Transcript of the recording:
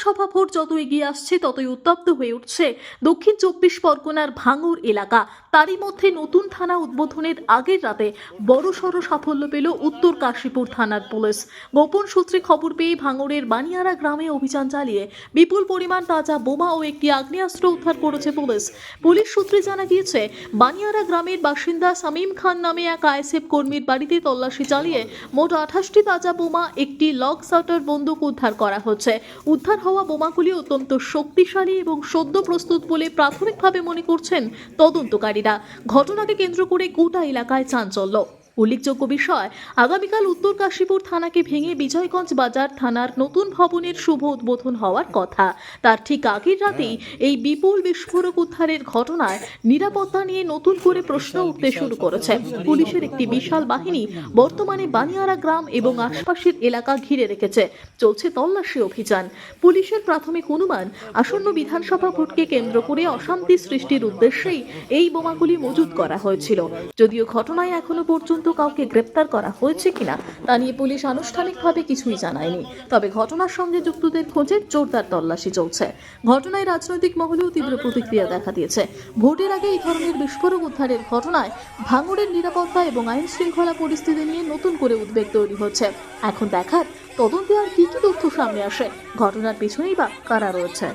বিধানসভা ভোট যত এগিয়ে আসছে ততই উত্তপ্ত হয়ে উঠছে দক্ষিণ 24 পরগনার ভাঙড় এলাকা। তারই মধ্যে নতুন থানা উদ্বোধনের আগের রাতে বড়সড় সাফল্য পেল উত্তর কাশীপুর থানার পুলিশ। গোপন সূত্রে খবর পেয়ে ভাঙড়ের বানিয়ারা গ্রামে অভিযান চালিয়ে বিপুল পরিমাণ তাজা বোমা ও একটি আগ্নেয়াস্ত্র উদ্ধার করেছে পুলিশ। পুলিশ সূত্রে জানা গিয়েছে, বানিয়ারা গ্রামের বাসিন্দা শামীম খান নামে এক আইএসএফ কর্মীর বাড়িতে তল্লাশি চালিয়ে মোট 28টি তাজা বোমা, একটি লক শাটার বন্দুক উদ্ধার করা হচ্ছে। উদ্ধার হওয়া বোমাগুলি অত্যন্ত শক্তিশালী এবং সদ্য প্রস্তুত বলে প্রাথমিকভাবে মনে করছেন তদন্তকারীরা। ঘটনাকে কেন্দ্র করে গোটা এলাকায় চাঞ্চল্য। উল্লেখযোগ্য বিষয়, আগামীকাল উত্তর কাশীপুর থানাকে ভেঙে বিজয়গঞ্জ বাজার থানার নতুন ভবনের শুভ উদ্বোধন হওয়ার কথা। তার ঠিক আগের রাতেই এই বিপুল বিস্ফোরক উদ্ধারের ঘটনায় নিরাপত্তা নিয়ে নতুন করে প্রশ্ন উঠতে শুরু করেছে। পুলিশের একটি বিশাল বাহিনী বর্তমানে বানিয়ারা গ্রাম এবং আশপাশের এলাকা ঘিরে রেখেছে। চলছে তল্লাশি অভিযান। পুলিশের প্রাথমিক অনুমান, আসন্ন বিধানসভা ভোটকে কেন্দ্র করে অশান্তি সৃষ্টির উদ্দেশ্যেই এই বোমাগুলি মজুত করা হয়েছিল। যদিও ঘটনায় এখনো পর্যন্ত কাউকে গ্রেপ্তার করা হয়েছে কিনা তা নিয়ে পুলিশ আনুষ্ঠানিকভাবে কিছুই জানায়নি। তবে ঘটনার সঙ্গে যুক্তদের খোঁজে জোরদার তল্লাশি চলছে। ঘটনায় রাজনৈতিক মহলেও তীব্র প্রতিক্রিয়া দেখা দিয়েছে। ভোটের আগে এই ধরনের বিস্ফোরক উদ্ধারের ঘটনায় ভাঙড়ের নিরাপত্তা এবং আইন শৃঙ্খলা পরিস্থিতি নিয়ে নতুন করে উদ্বেগ তৈরি হচ্ছে। এখন দেখার তদন্তে আর কি তথ্য সামনে আসে, ঘটনার পিছনেই বা কারা রয়েছে।